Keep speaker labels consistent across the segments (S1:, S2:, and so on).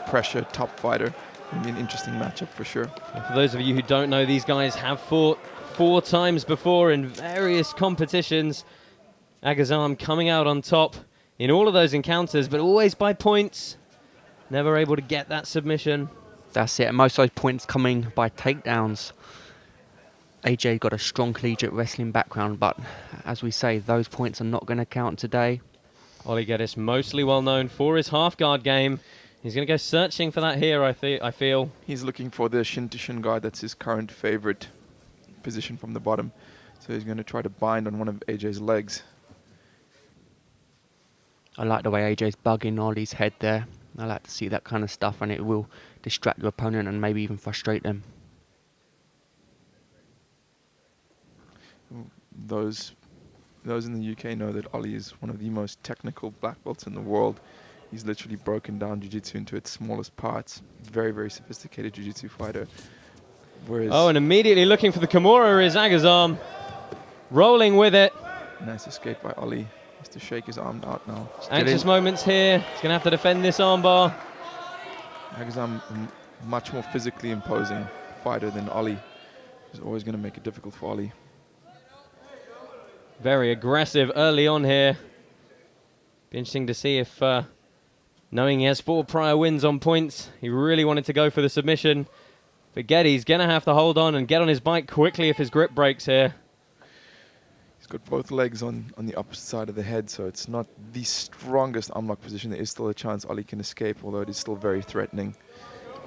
S1: pressure top fighter. It'll be an interesting matchup for sure.
S2: And for those of you who don't know, these guys have fought 4 times before in various competitions. Agazarm coming out on top in all of those encounters, but always by points. Never able to get that submission.
S3: That's it, and most of those points coming by takedowns. AJ got a strong collegiate wrestling background, but as we say, those points are not going to count today.
S2: Oli Geddes, mostly well known for his half guard game. He's going to go searching for that here, I feel.
S1: He's looking for the shin to shin guard. That's his current favorite position from the bottom. So he's going to try to bind on one of AJ's legs.
S3: I like the way AJ's bugging Oli's head there. I like to see that kind of stuff, and it will distract your opponent and maybe even frustrate them.
S1: Those in the UK know that Oli is one of the most technical black belts in the world. He's literally broken down jiu-jitsu into its smallest parts. Very, very sophisticated jiu-jitsu fighter. Whereas
S2: Oh, and immediately looking for the Kimura is Agazarm. Rolling with it.
S1: nice escape by Oli. He has to shake his arm out now.
S2: Anxious moments here. He's going to have to defend this armbar.
S1: Agazarm, much more physically imposing fighter than Oli. He's always going to make it difficult for Oli.
S2: Very aggressive early on here. Be interesting to see if, knowing he has 4 prior wins on points, he really wanted to go for the submission. But Geddes going to have to hold on and get on his bike quickly if his grip breaks here.
S1: He's got both legs on the opposite side of the head, so it's not the strongest arm lock position. There is still a chance Oli can escape, although it is still very threatening.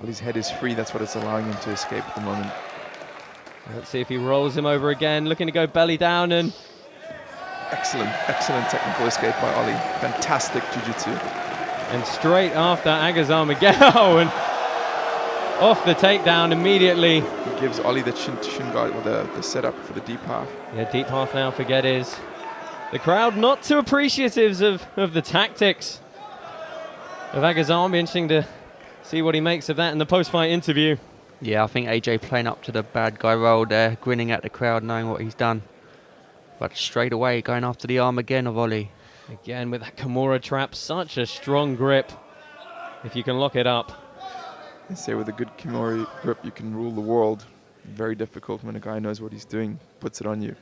S1: Oli's head is free. That's what it's allowing him to escape at the moment.
S2: Let's see if he rolls him over again. Looking to go belly down and...
S1: Excellent technical escape by Oli. Fantastic jiu-jitsu.
S2: And straight after Agazarm again. Oh, and off the takedown immediately.
S1: He gives Oli the shin guard with the setup for the deep half.
S2: Yeah, deep half now for Geddes. The crowd not too appreciative of the tactics of Agazarm. Be interesting to see what he makes of that in the post-fight interview.
S3: Yeah, I think AJ playing up to the bad guy role there, grinning at the crowd, knowing what he's done. But straight away, going after the arm again of Oli.
S2: Again with that Kimura trap, such a strong grip. If you can lock it up.
S1: They say with a good Kimura grip, you can rule the world. Very difficult when a guy knows what he's doing, puts it on you.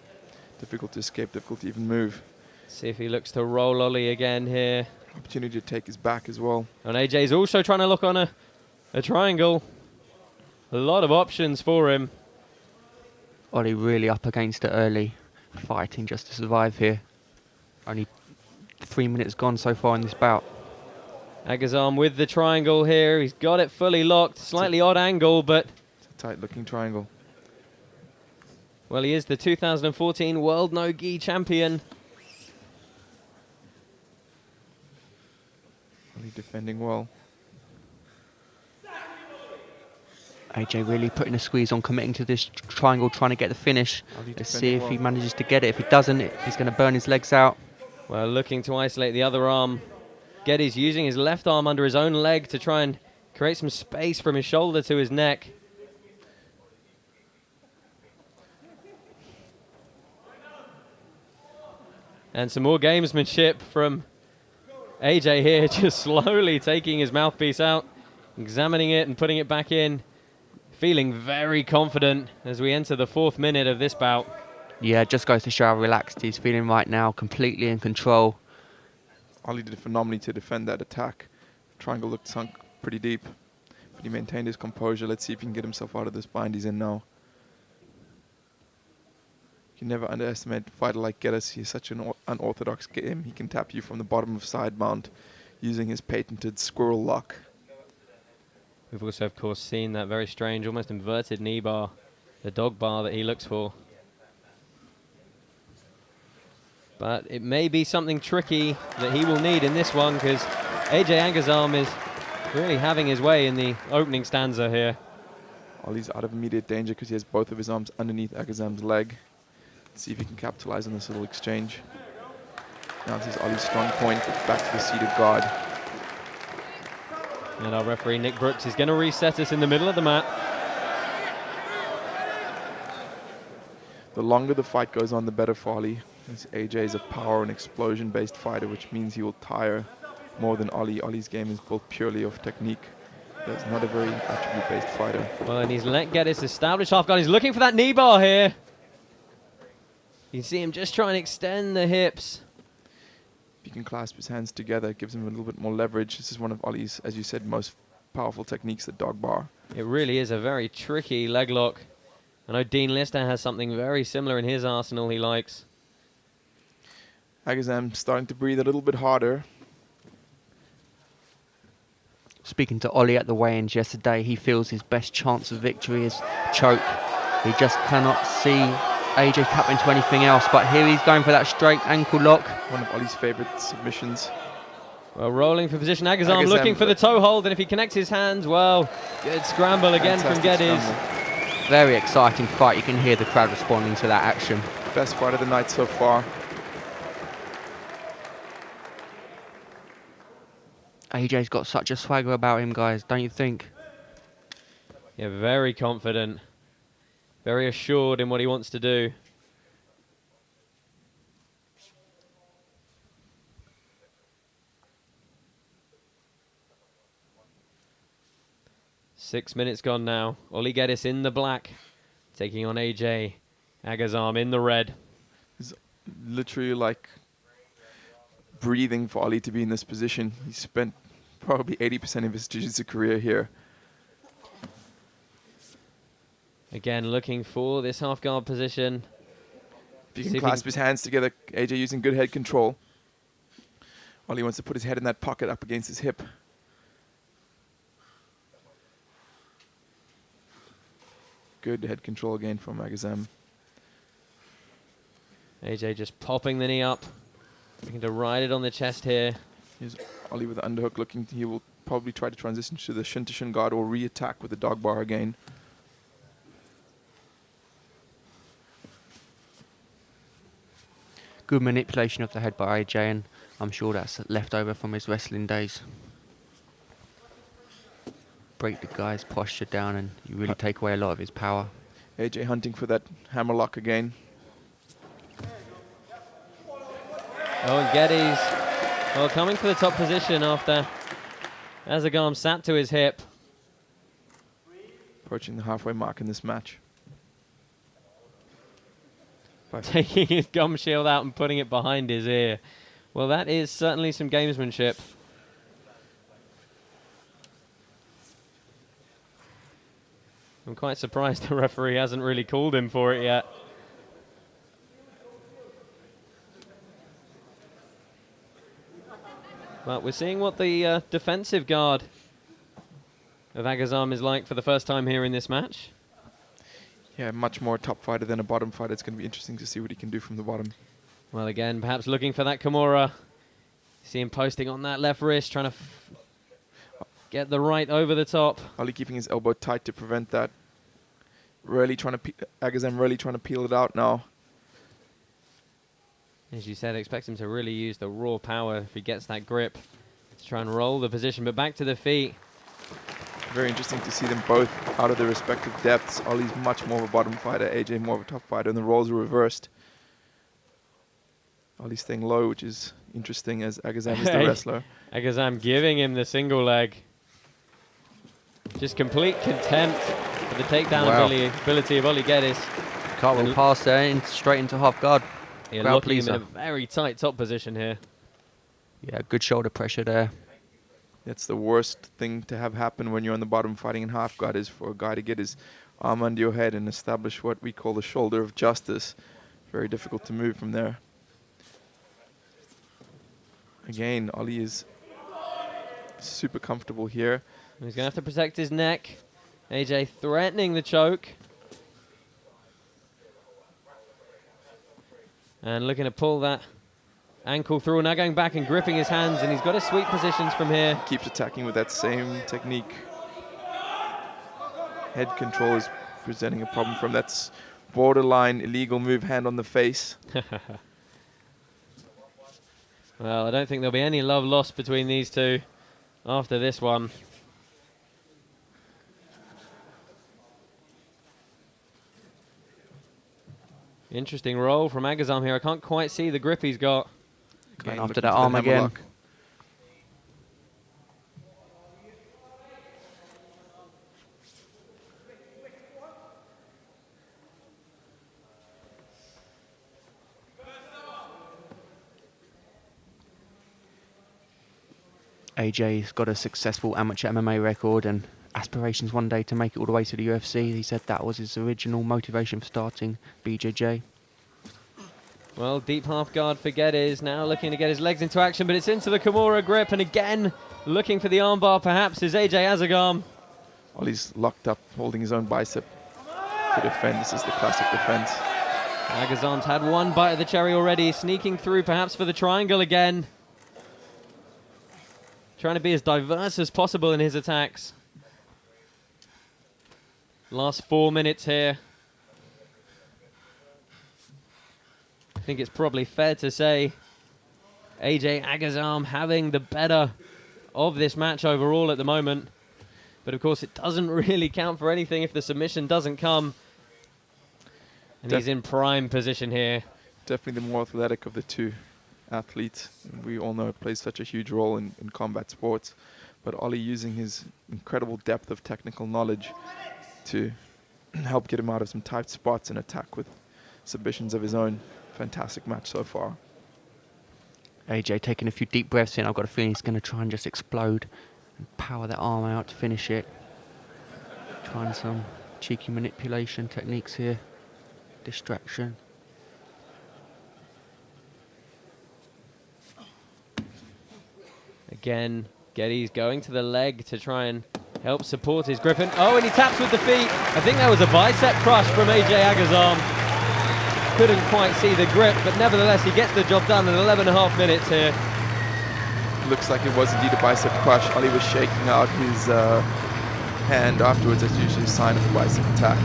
S1: Difficult to escape, difficult to even move.
S2: See if he looks to roll Oli again here.
S1: Opportunity to take his back as well.
S2: And AJ's also trying to look on a triangle. A lot of options for him.
S3: Oli really up against it early, fighting just to survive here. Only 3 minutes gone so far in this bout.
S2: Agazarm with the triangle here. He's got it fully locked. Slightly odd angle, but...
S1: It's a tight-looking triangle.
S2: Well, he is the 2014 World No-Gi champion.
S1: Oli defending well.
S3: AJ really putting a squeeze on, committing to this triangle, trying to get the finish. Let's see if he
S1: well.
S3: manages to get it. If he doesn't, he's going to burn his legs out.
S2: Well, looking to isolate the other arm. Geddes using his left arm under his own leg to try and create some space from his shoulder to his neck. And some more gamesmanship from AJ here, just slowly taking his mouthpiece out, examining it and putting it back in. Feeling very confident as we enter the 4th minute of this bout.
S3: Yeah, just goes to show how relaxed he's feeling right now, completely in control.
S1: Oli did phenomenally to defend that attack. Triangle looked sunk pretty deep, but he maintained his composure. Let's see if he can get himself out of this bind he's in now. You can never underestimate a fighter like Geddes. He's such an unorthodox game. He can tap you from the bottom of side mount using his patented squirrel lock.
S2: We've also, of course, seen that very strange, almost inverted knee bar, the dog bar that he looks for. But it may be something tricky that he will need in this one, because AJ Agazarm is really having his way in the opening stanza here.
S1: Oli's out of immediate danger because he has both of his arms underneath Agazarm's leg. Let's see if he can capitalize on this little exchange. Now this is Oli's strong point, back to the seated guard.
S2: And our referee, Nick Brooks, is going to reset us in the middle of the mat.
S1: The longer the fight goes on, the better for Oli. This AJ is a power and explosion-based fighter, which means he will tire more than Oli. Oli's game is built purely of technique. He's not a very attribute-based fighter.
S2: Well, and he's let Geddes establish half guard. He's looking for that knee bar here. You see him just trying to extend the hips.
S1: If he can clasp his hands together, it gives him a little bit more leverage. This is one of Oli's, as you said, most powerful techniques, the dog bar.
S2: It really is a very tricky leg lock. I know Dean Lister has something very similar in his arsenal he likes.
S1: Agazarm starting to breathe a little bit harder.
S3: Speaking to Oli at the weigh-ins yesterday, he feels his best chance of victory is choke. He just cannot see AJ tap into anything else, but here he's going for that straight ankle lock.
S1: One of Oli's favorite submissions.
S2: Well, rolling for position. Agazarm looking for the toe hold, and if he connects his hands, well, good scramble again from Geddes.
S3: Very exciting fight. You can hear the crowd responding to that action.
S1: Best fight of the night so far.
S3: AJ's got such a swagger about him, guys, don't you think?
S2: Yeah, very confident. Very assured in what he wants to do. Six minutes gone now. Oli Geddes in the black, taking on AJ Agazarm in the red.
S1: It's literally like breathing for Oli to be in this position. He spent probably 80% of his jiu-jitsu career here.
S2: Again, looking for this half guard position.
S1: If he can clasp his hands together, AJ using good head control. Oli wants to put his head in that pocket up against his hip. Good head control again from Agazarm.
S2: AJ just popping the knee up, looking to ride it on the chest here.
S1: Here's Oli with the underhook looking. He will probably try to transition to the shin to shin guard or re-attack with the dog bar again.
S3: Good manipulation of the head by AJ, and I'm sure that's left over from his wrestling days. Break the guy's posture down and you really take away a lot of his power.
S1: AJ hunting for that hammerlock again.
S2: Oh, and Geddes, well, coming for the top position after Agazarm sat to his hip.
S1: Approaching the halfway mark in this match.
S2: Taking his gum shield out and putting it behind his ear. Well, that is certainly some gamesmanship. I'm quite surprised the referee hasn't really called him for it yet. But we're seeing what the defensive guard of Agazarm is like for the first time here in this match.
S1: Yeah, much more top fighter than a bottom fighter. It's going to be interesting to see what he can do from the bottom.
S2: Well, again, perhaps looking for that Kimura. See him posting on that left wrist, trying to get the right over the top.
S1: Oli keeping his elbow tight to prevent that. Really trying to Agazarm really trying to peel it out now.
S2: As you said, expect him to really use the raw power if he gets that grip to try and roll the position. But back to the feet.
S1: Very interesting to see them both out of their respective depths. Oli's much more of a bottom fighter, AJ more of a top fighter, and the roles are reversed. Oli's staying low, which is interesting as Agazarm is the wrestler.
S2: Agazarm giving him the single leg. Just complete contempt for the takedown ability of Oli Geddes.
S3: Cartwheel pass there, straight into half guard.
S2: Yeah, locking him in a very tight top position here.
S3: Yeah, good shoulder pressure there.
S1: That's the worst thing to have happen when you're on the bottom fighting in half guard, is for a guy to get his arm under your head and establish what we call the shoulder of justice. Very difficult to move from there. Again, Oli is super comfortable here.
S2: He's going to have to protect his neck. AJ threatening the choke. And looking to pull that ankle through. Now going back and gripping his hands, and he's got his sweep positions from here.
S1: Keeps attacking with that same technique. Head control is presenting a problem from that's borderline illegal move, hand on the face.
S2: Well, I don't think there'll be any love lost between these two after this one. Interesting roll from Agazarm here. I can't quite see the grip he's got.
S3: Going after that arm again. AJ's got a successful amateur MMA record and aspirations one day to make it all the way to the UFC. He said that was his original motivation for starting BJJ.
S2: Well, deep half guard for Geddes, now looking to get his legs into action, but it's into the Kimura grip, and again, looking for the armbar perhaps is AJ Agazarm.
S1: Oli's locked up, holding his own bicep to defend. This is the classic defense.
S2: Agazarm's had one bite of the cherry already, sneaking through perhaps for the triangle again. Trying to be as diverse as possible in his attacks. Last 4 minutes here. I think it's probably fair to say AJ Agazarm having the better of this match overall at the moment. But of course it doesn't really count for anything if the submission doesn't come. And he's in prime position here.
S1: Definitely the more athletic of the two athletes. We all know it plays such a huge role in combat sports. But Oli using his incredible depth of technical knowledge to help get him out of some tight spots and attack with submissions of his own. Fantastic match so far.
S3: AJ taking a few deep breaths in. I've got a feeling he's going to try and just explode and power that arm out to finish it. Trying some cheeky manipulation techniques here. Distraction.
S2: Again, Geddes going to the leg to try and help support his grip. And oh, and he taps with the feet. I think that was a bicep crush from AJ Agazarm. Couldn't quite see the grip, but nevertheless, he gets the job done in 11.5 minutes here.
S1: Looks like it was indeed a bicep crush. Oli was shaking out his hand afterwards. That's usually a sign of a bicep attack.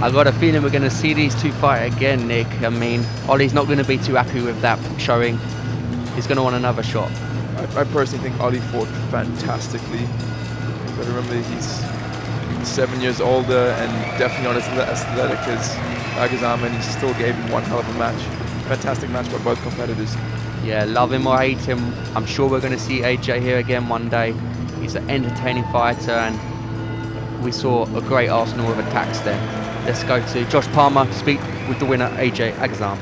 S3: I've got a feeling we're going to see these two fight again, Nick. I mean, Oli's not going to be too happy with that showing. He's going to want another shot.
S1: I personally think Oli fought fantastically. But remember, he's 7 years older and definitely not as athletic as Agazarm, and he still gave him one hell of a match. Fantastic match by both competitors.
S3: Yeah, love him or hate him, I'm sure we're going to see AJ here again one day. He's an entertaining fighter, and we saw a great arsenal of attacks there. Let's go to Josh Palmer to speak with the winner, AJ Agazarm.